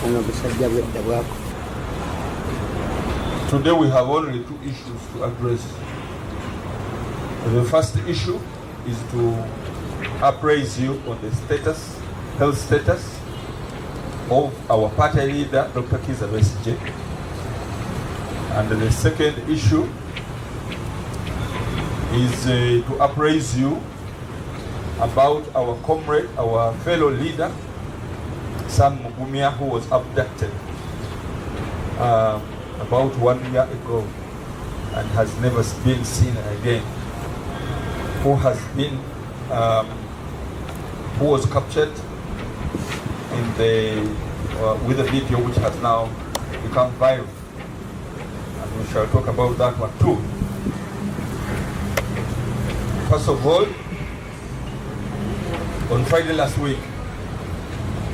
Today we have only two issues to address. The first issue is to appraise you on the health status of our party leader, Dr. Kizza Besigye. And the second issue is to appraise you about our comrade, our fellow leader, Sam Mugumya, who was abducted about 1 year ago and has never been seen again, who was captured in with a video which has now become viral, and we shall talk about that one too. First of all, on Friday last week,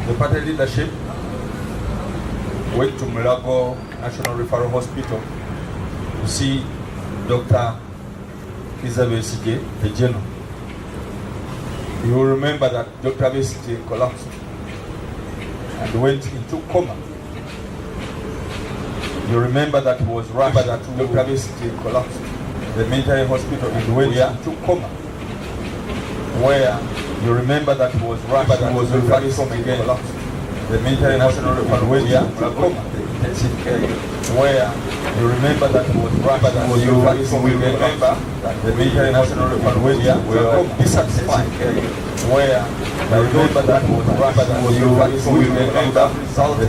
the party leadership went to Mulago National Referral Hospital to see Dr. Kizza Besigye, the general. You will remember that Dr. Besigye collapsed and went into coma. You remember that he was rushed to Dr. Besigye collapsed the military hospital and went into coma, where you remember that he was rushed and was referred from again the military national and went into coma, where you remember that he was rushed and was referred from again the military national and went into coma, dissatisfied, where you remember that he was rushed and was referred from again the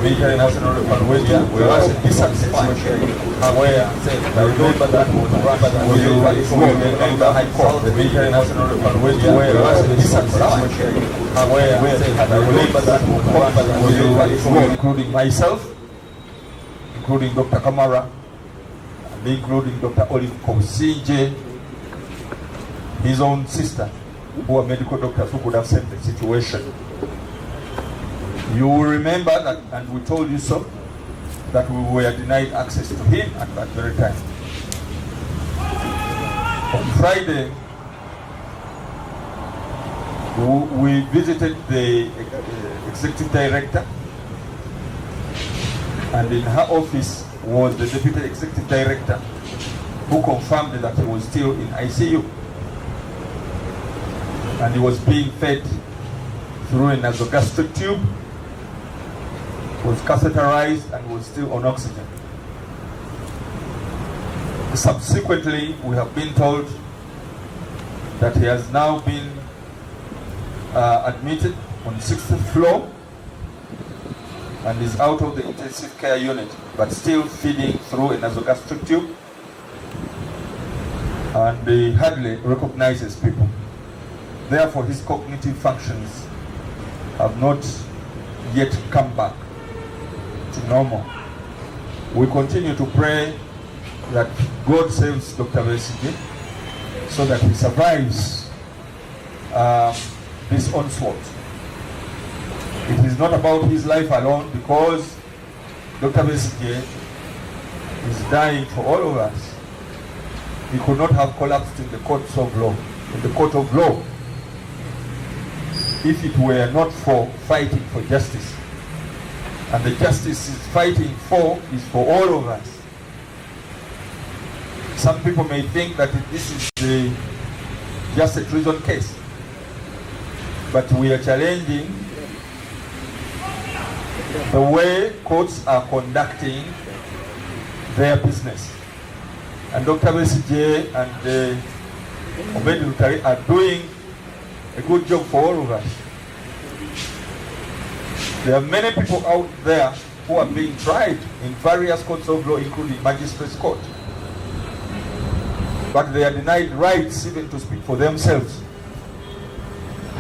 military national and went into dissatisfied, where you remember that he was rushed and was referred from again the High Court, the military national and went into dissatisfied, where you remember that he was rushed and was referred from, including myself, including Dr. Kamara, and including Dr. Olive Kosinje, his own sister, who are medical doctors who could have saved the situation. You will remember that, and we told you so, that we were denied access to him at that very time. On Friday, we visited the executive director, and in her office was the deputy executive director, who confirmed that he was still in ICU and he was being fed through a nasogastric tube, was catheterized and was still on oxygen. Subsequently, we have been told that he has now been admitted on 6th floor and is out of the intensive care unit, but still feeding through a nasogastric tube, and he hardly recognizes people. Therefore, his cognitive functions have not yet come back to normal. We continue to pray that God saves Dr. Besigye so that he survives this onslaught. It is not about his life alone, because Dr. Besigye is dying for all of us. He could not have collapsed in the courts of law, in the court of law, if it were not for fighting for justice. And the justice is fighting for is for all of us. Some people may think that this is just a treason case, but we are challenging the way courts are conducting their business. And Dr. Besigye and Obedi Lutale are doing a good job for all of us. There are many people out there who are being tried in various courts of law, including magistrates' court, but they are denied rights even to speak for themselves.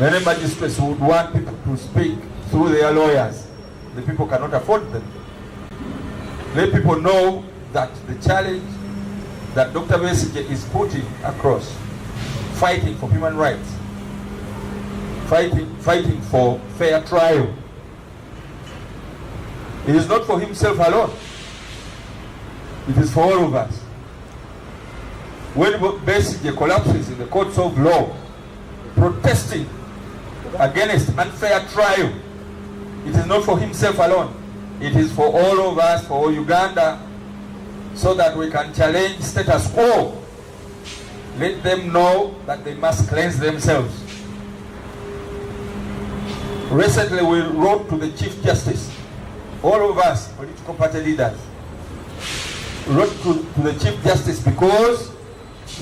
Many magistrates would want people to speak through their lawyers. The people cannot afford them. Let people know that the challenge that Dr. Besigye is putting across, fighting for human rights, fighting for fair trial, it is not for himself alone. It is for all of us. When Besigye collapses in the courts of law, protesting against unfair trial, it is not for himself alone. It is for all of us, for Uganda, so that we can challenge status quo. Let them know that they must cleanse themselves. Recently, we wrote to the Chief Justice, all of us, political party leaders, wrote to the Chief Justice because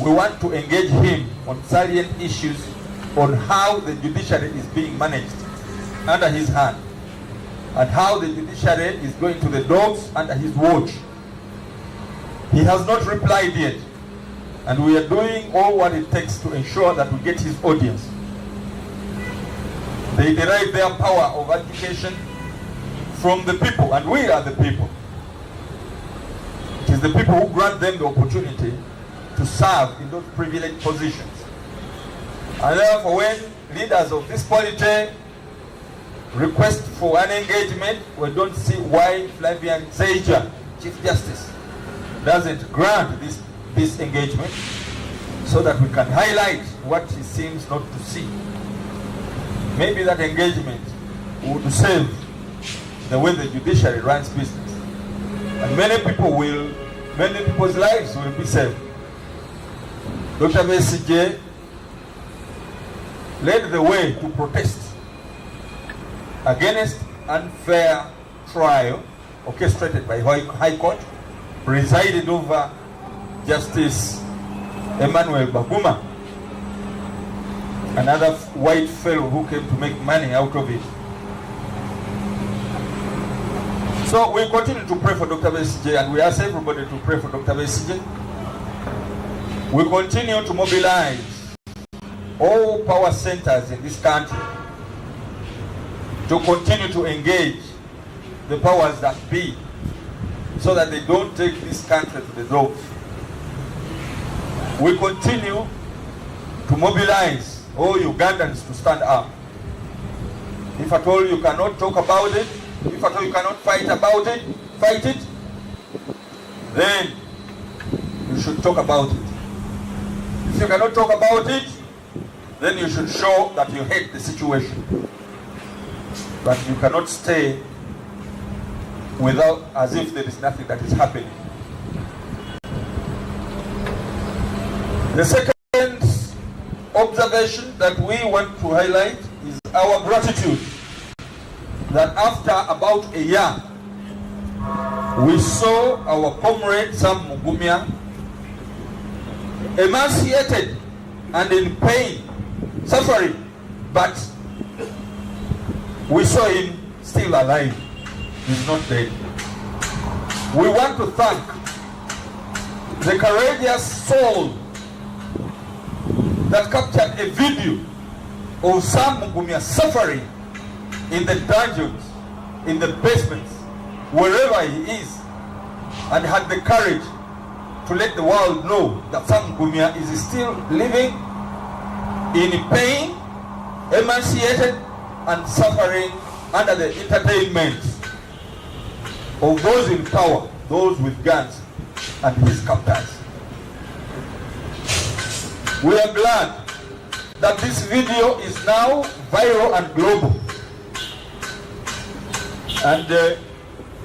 we want to engage him on salient issues on how the judiciary is being managed under his hand and how the judiciary is going to the dogs under his watch. He has not replied yet, and we are doing all what it takes to ensure that we get his audience. They derive their power of education from the people, and we are the people. It is the people who grant them the opportunity to serve in those privileged positions. And therefore, when leaders of this polity request for an engagement, we don't see why Flavian Zeija, Chief Justice, doesn't grant this engagement so that we can highlight what he seems not to see. Maybe that engagement would save the way the judiciary runs business. And many people's lives will be saved. Dr. Besigye led the way to protest against unfair trial orchestrated by High Court, presided over Justice Emmanuel Baguma, another white fellow who came to make money out of it. So we continue to pray for Dr. Besigye, and we ask everybody to pray for Dr. Besigye. We continue to mobilize all power centers in this country to continue to engage the powers that be so that they don't take this country to the dogs. We continue to mobilize all Ugandans to stand up. If at all you cannot talk about it, if at all you cannot fight it, then you should talk about it. If you cannot talk about it, then you should show that you hate the situation. But you cannot stay without, as if there is nothing that is happening. The second observation that we want to highlight is our gratitude that after about a year, we saw our comrade Sam Mugumya emaciated and in pain, suffering, but we saw him still alive. He's not dead. We want to thank the courageous soul that captured a video of Sam Mugumya suffering in the dungeons, in the basements, wherever he is, and had the courage to let the world know that Sam Mugumya is still living in pain, emaciated, and suffering under the entertainment of those in power, those with guns, and his captors. We are glad that this video is now viral and global. And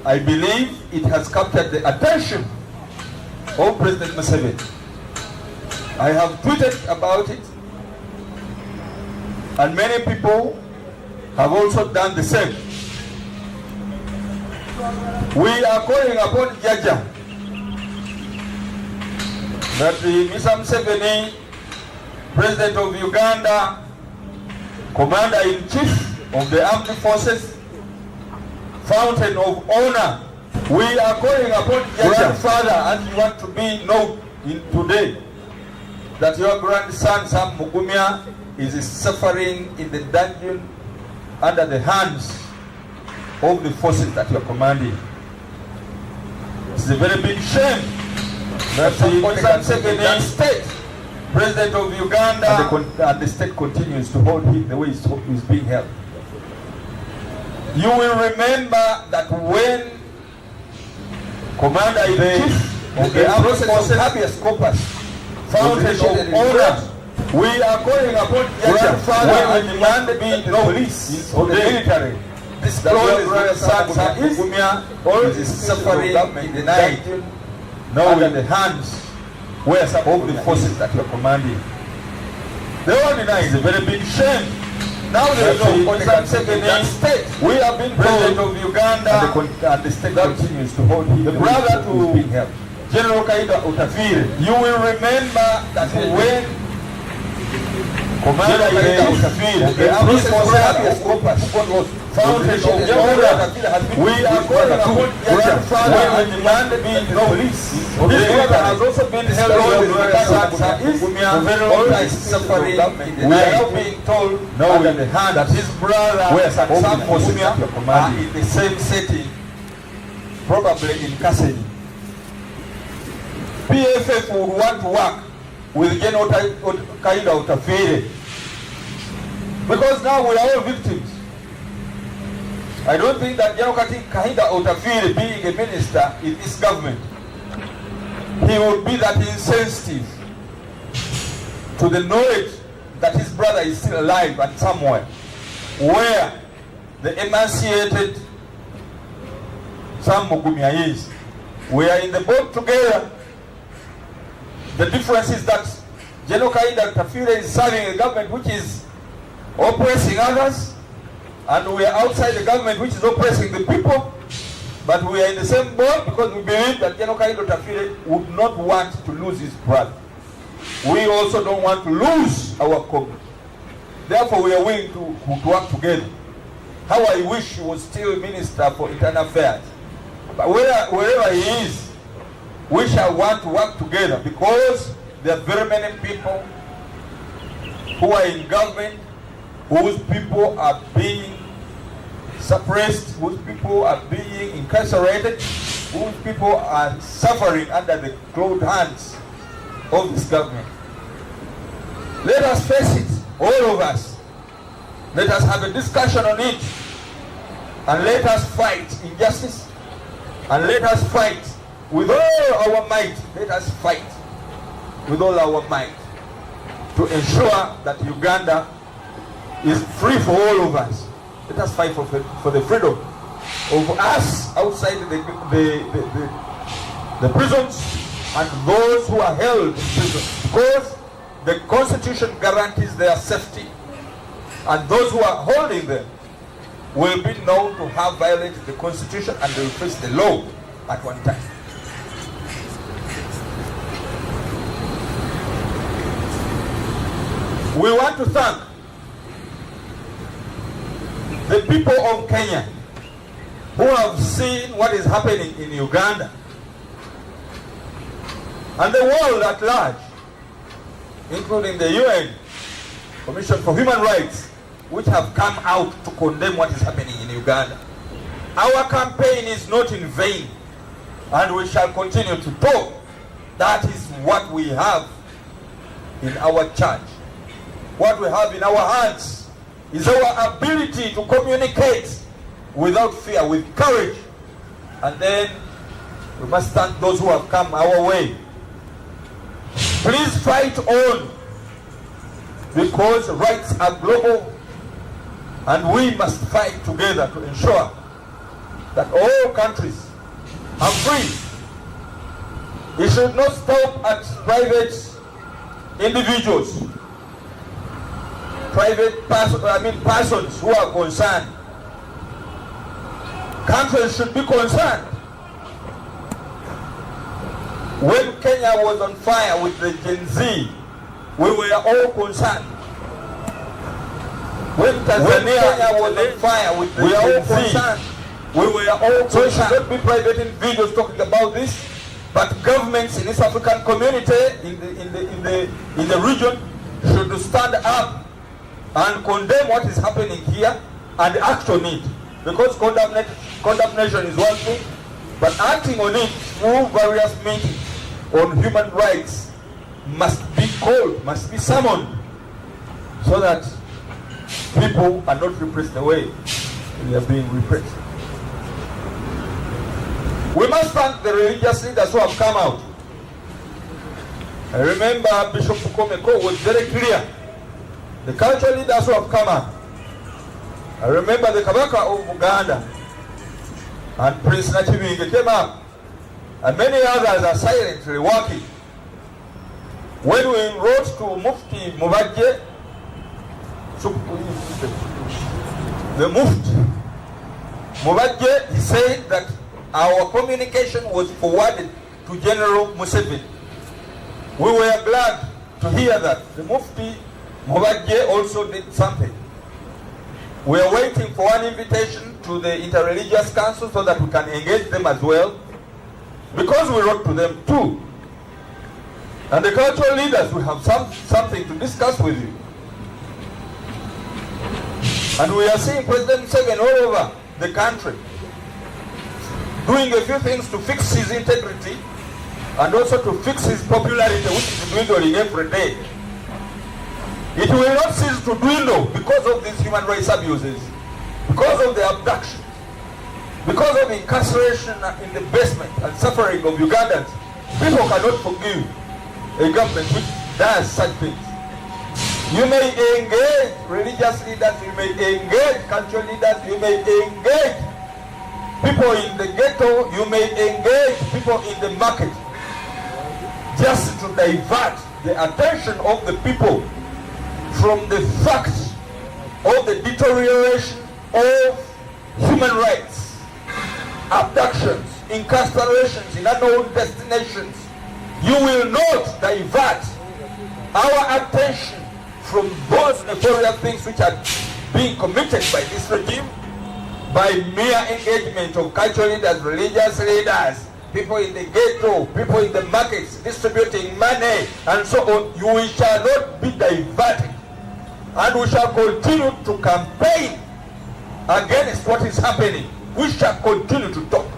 I believe it has captured the attention of President Museveni. I have tweeted about it, and many people have also done the same. We are calling upon Jaja that Mr. Museveni, President of Uganda, Commander-in-Chief of the Armed Forces, Fountain of Honor, we are calling upon grandfather, as you want to be known today, that your grandson Sam Mugumya is suffering in the dungeon under the hands of the forces that you are commanding. It's a very big shame that the state, President of Uganda, and the state continues to hold him the way he's being held. You will remember that when Commander-in-Chief of the Armed Forces, habeas corpus, Fountain of Honor, we are calling upon grandfather and demand the police or the military discloses that is all is suffering in the night, now in the hands where some of the forces that you are commanding. They all deny is a very big shame. Now there is no concern taken in state. We have been president of Uganda, and the state continues to hold him. The brother to General Kaida Utafire. You will remember that when Commander Kaida Utafire, the army forces founded of Uganda, we are going to put grandfather and demand being released. This brother has also been held on in the suffering. We are now being told that his brother Sam Musumia are in the same setting, probably in Kaseni. PFF would want to work with General Kaida Utafire because now we are all victims. I don't think that General Kaida Utafire, being a minister in this government, he would be that insensitive to the knowledge that his brother is still alive and somewhere where the emancipated Sam Mugumya is. We are in the boat together. The difference is that General Kaida Utafire is serving a government which is oppressing others, and we are outside the government which is oppressing the people, but we are in the same boat because we believe that General Kaida Utafire would not want to lose his brother. We also don't want to lose our community. Therefore, we are willing to work together. How I wish he was still Minister for Internal Affairs. But wherever he is, we shall want to work together because there are very many people who are in government whose people are being suppressed, whose people are being incarcerated, whose people are suffering under the closed hands of this government. Let us face it, all of us. Let us have a discussion on it, and let us fight injustice, and let us fight with all our might. Let us fight with all our might to ensure that Uganda is free for all of us. Let us fight for the freedom of us outside the prisons and those who are held in prison, because the Constitution guarantees their safety, and those who are holding them will be known to have violated the Constitution and they will face the law at one time. We want to thank the people of Kenya who have seen what is happening in Uganda and the world at large, including the UN Commission for Human Rights, which have come out to condemn what is happening in Uganda. Our campaign is not in vain, and we shall continue to talk. That is what we have in our church. What we have in our hands is our ability to communicate without fear, with courage. And then we must thank those who have come our way. Please fight on, because rights are global, and we must fight together to ensure that all countries are free. It should not stop at private individuals, persons who are concerned. Countries should be concerned. When Kenya was on fire with the Gen Z, we were all concerned. When Tanzania was on fire with the Gen Z, we were all concerned. So it should not be private individuals talking about this, but governments in this African community, in the region, should stand up and condemn what is happening here and act on it. Because condemnation is one thing, but acting on it through various meetings on human rights must be called, must be summoned, so that people are not repressed the way they are being repressed. We must thank the religious leaders who have come out. I remember Bishop Komeko was very clear. The cultural leaders who have come out. I remember the Kabaka of Uganda and Prince Nachibinge came up, and many others are silently working. When we wrote to Mufti Mubadje, the Mufti Mubadje, he said that our communication was forwarded to General Museveni. We were glad to hear that. The Mufti Mubadje also did something. We are waiting for an invitation to the Interreligious Council so that we can engage them as well, because we wrote to them too. And the cultural leaders will have something to discuss with you. And we are seeing President Museveni all over the country doing a few things to fix his integrity and also to fix his popularity, which is dwindling every day. It will not cease to dwindle because of these human rights abuses, because of the abduction, because of incarceration in the basement and suffering of Ugandans. People cannot forgive a government which does such things. You may engage religious leaders, you may engage cultural leaders, you may engage people in the ghetto, you may engage people in the market, just to divert the attention of the people from the fact of the deterioration of human rights, abductions, incarcerations in unknown destinations. You will not divert our attention from those nefarious things which are being committed by this regime by mere engagement of cultural leaders, religious leaders, people in the ghetto, people in the markets, distributing money, and so on. We shall not be diverted. And we shall continue to campaign against what is happening. We shall continue to talk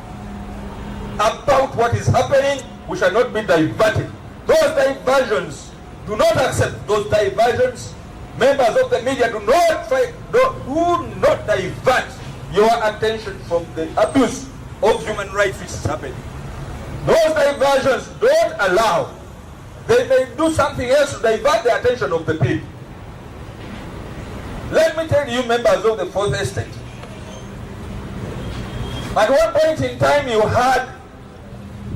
about what is happening. We shall not be diverted. Those diversions, do not accept those diversions. Members of the media, do not divert your attention from the abuse of human rights which is happening. Those diversions, don't allow. They may do something else to divert the attention of the people. Let me tell you, members of the Fourth Estate, at one point in time you had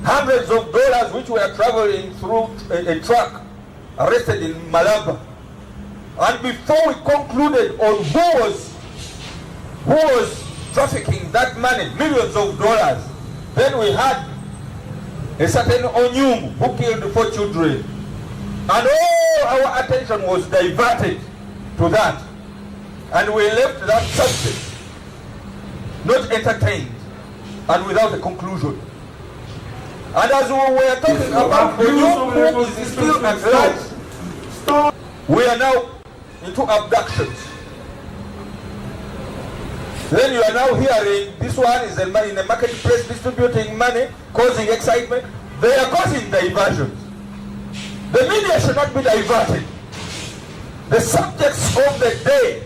hundreds of dollars which were traveling through a truck arrested in Malaba. And before we concluded on who was trafficking that money, millions of dollars, then we had a certain Onyum who killed 4 children. And all our attention was diverted to that. And we left that subject not entertained and without a conclusion. And as we were talking about Onyum, who is still at large, we are now into abductions. Then you are now hearing this one is in the marketplace distributing money, causing excitement. They are causing diversions. The media should not be diverted. The subjects of the day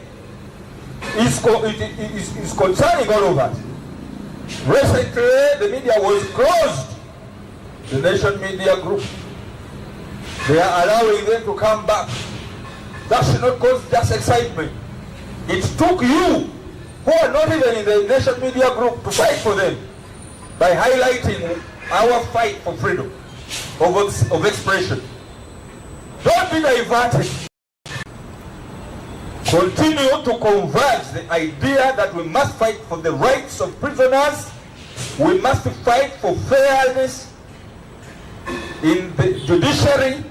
is concerning all of us. Recently, the media was closed. The Nation Media Group. They are allowing them to come back. That should not cause just excitement. It took you, who are not even in the Nation Media Group, to fight for them by highlighting our fight for freedom of expression. Don't be diverted. Continue to converge the idea that we must fight for the rights of prisoners. We must fight for fairness in the judiciary.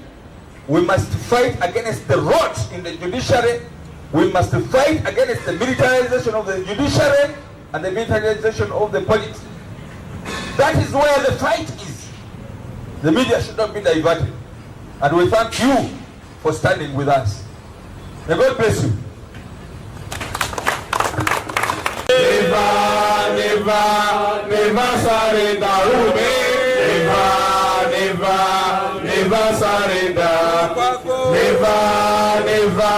We must fight against the rot in the judiciary. We must fight against the militarization of the judiciary and the militarization of the police. That is where the fight is. The media should not be diverted. And we thank you for standing with us. May God bless you. Never, never, never surrender. Never, never, never surrender. Never, never,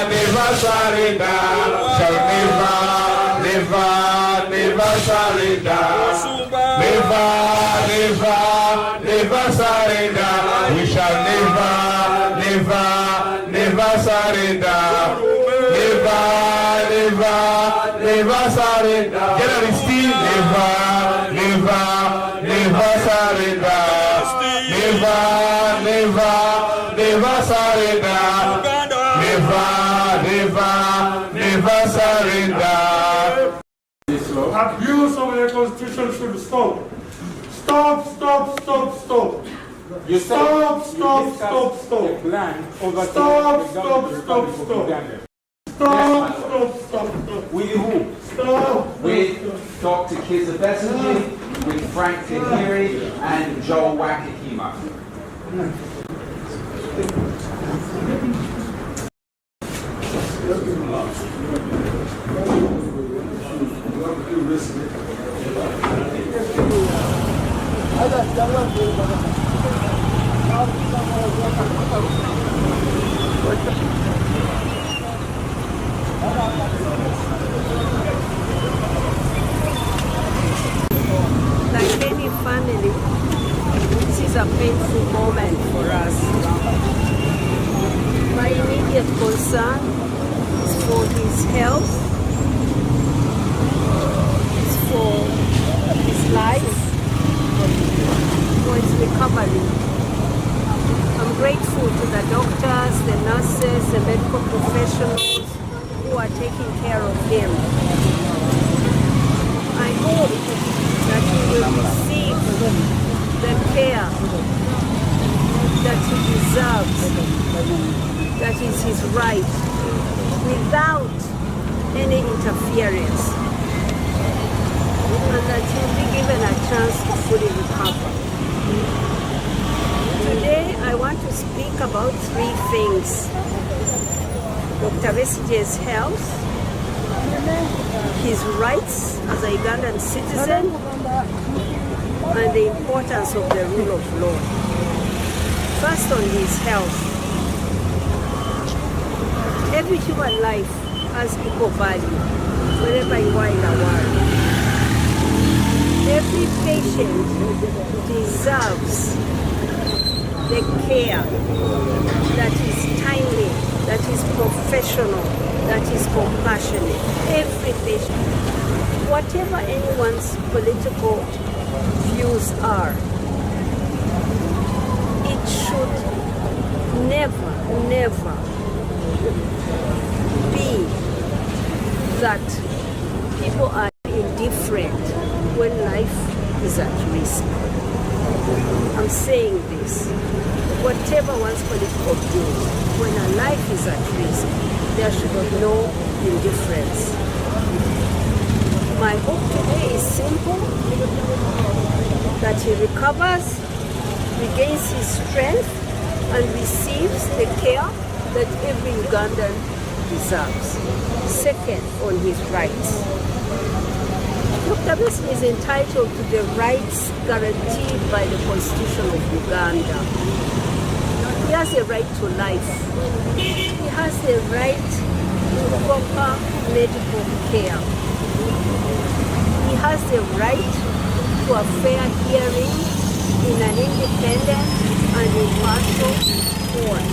never surrender. Shall never, never, never surrender. Never, never, never surrender. We shall never, never, never surrender. Never, never, never surrender. Get on the steam. Never, never, never surrender. Never, never, never surrender. Never, never, never surrender. Abuse of the Constitution should stop. Stop, stop, stop, stop. You Stop, stop, stop, stop. Plan over Stop, stop, stop, stop. Stop, stop, stop, stop. With who? Stop. With Dr. Kizza Besigye, with Frank Tahiri, and Joel Wakahima. Like any family, this is a painful moment for us. My immediate concern is for his health, is for his life, for his recovery. I'm grateful to the doctors, the nurses, the medical professionals who are taking care of him. I hope that he will receive the care that he deserves, that is his right, without any interference, and that he will be given a chance to fully recover. Today I want to speak about three things: Dr. Besigye's health, his rights as a Ugandan citizen, and the importance of the rule of law. First, on his health. Every human life has equal value wherever you are in the world. Every patient deserves the care that is timely, that is professional, that is compassionate. Every patient, whatever anyone's political views are, it should never, never be that people are indifferent when life is at risk. I'm saying this. Whatever one's political views, when a life is at risk, there should be no indifference. My hope today is simple: that he recovers, regains his strength, and receives the care that every Ugandan deserves. Second, on his rights. Dr. Besigye is entitled to the rights guaranteed by the Constitution of Uganda. He has a right to life. He has a right to proper medical care. He has the right to a fair hearing in an independent and impartial court.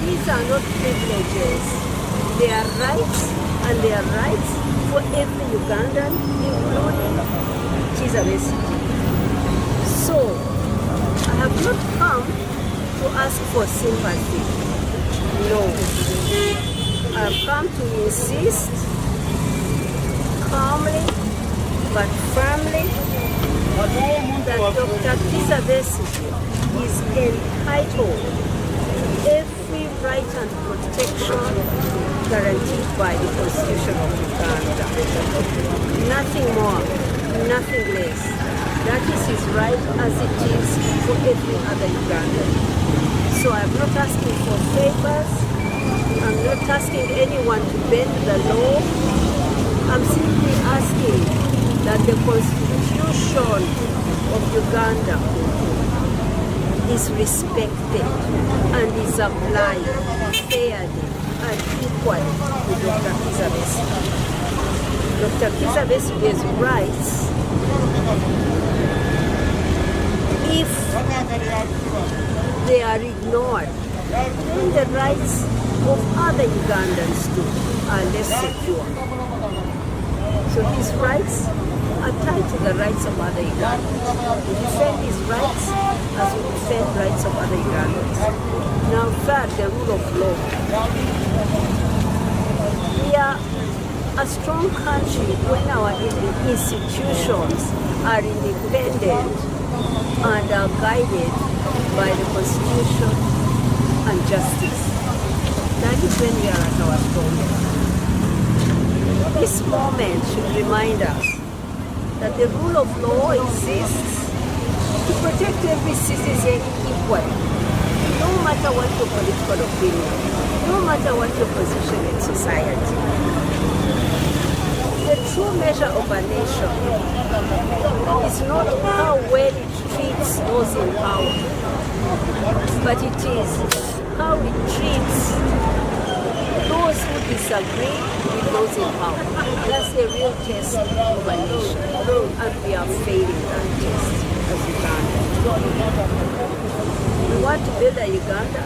These are not privileges. They are rights, and they are rights for every Ugandan, including Kizza Besigye. So, I have not come to ask for sympathy. No. I have come to insist calmly but firmly that Dr. Kizza Besigye is entitled to every right and protection guaranteed by the Constitution of Uganda. Nothing more, nothing less. That is his right as it is for every other Ugandan. So I'm not asking for favors. I'm not asking anyone to bend the law. I'm simply asking that the Constitution of Uganda is respected and is applied fairly and equally to Dr. Kizza Besigye. Dr. Kizza Besigye's rights, if they are ignored, then the rights of other Ugandans too are less secure. So his rights are tied to the rights of other Ugandans. We defend his rights as we defend rights of other Ugandans. Now third, the rule of law. We are a strong country when our institutions are independent and are guided by the Constitution and justice. That is when we are at our strongest. This moment should remind us that the rule of law exists to protect every citizen equally, no matter what your political opinion, no matter what your position in society. The true measure of a nation is not how well it treats those in power, but it is how it treats those who disagree with those in power. That's the real test of a nation, and we are failing that test as Uganda. We want to build a Uganda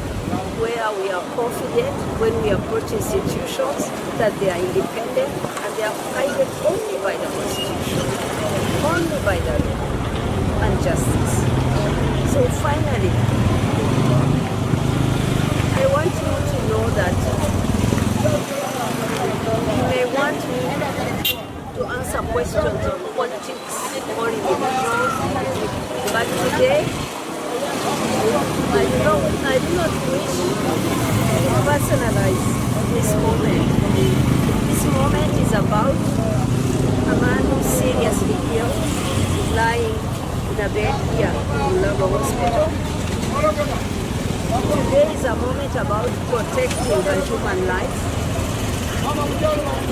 where we are confident when we approach institutions that they are independent and they are guided only by the Constitution, only by the law and justice. So finally, I want you to know that you may want me to answer questions on politics or individuals, but today I do not wish to personalize this moment. This moment is about a man who's seriously ill, lying in a bed here in Lago Hospital. Today is a moment about protecting the human life.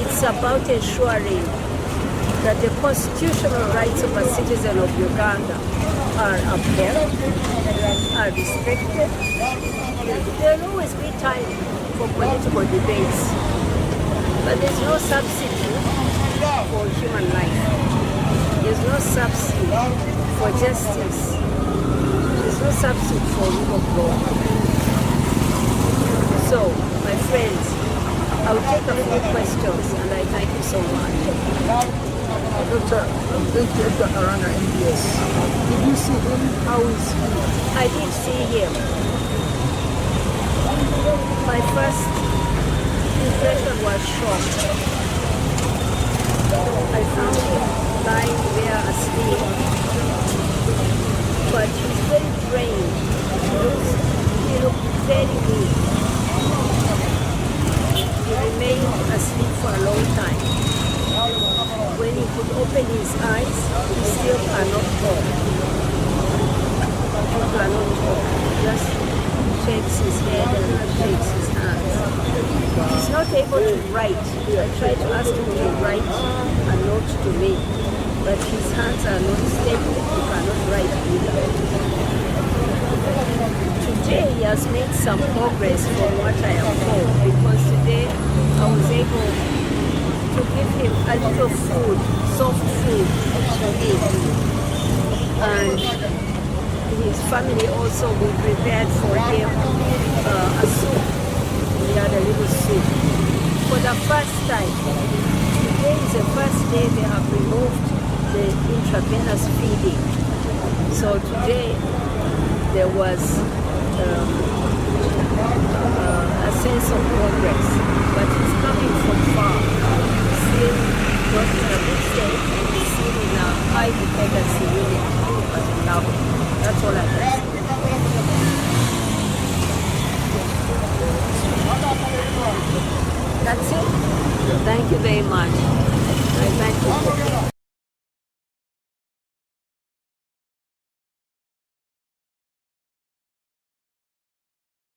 It's about ensuring that the constitutional rights of a citizen of Uganda are upheld, are respected. There will always be time for political debates, but there's no substitute for human life. There's no substitute for justice. There's no substitute for rule of law. So, my friends, I will take a few questions and I thank you so much. Dr. Arana MBS, did you see him? How is he? I did see him. My first impression was shock. I found him lying there asleep, but he's very drained. He looked very weak. He remained asleep for a long time. When he could open his eyes, he still cannot talk. He cannot talk. He just shakes his head and shakes his hands. He's not able to write. I tried to ask him to write a note to me, but his hands are not stable. He cannot write either. Today he has made some progress from what I have told, because today I was able to give him a little food, soft food to eat. And his family also, we prepared for him a soup. We had a little soup. For the first time, today is the first day they have removed the intravenous feeding. So today there was a sense of progress, but he's coming from far. Still not in a good state, and he's still in a high dependency unit at the level. That's all I can say. That's it. Thank you very much. I thank you.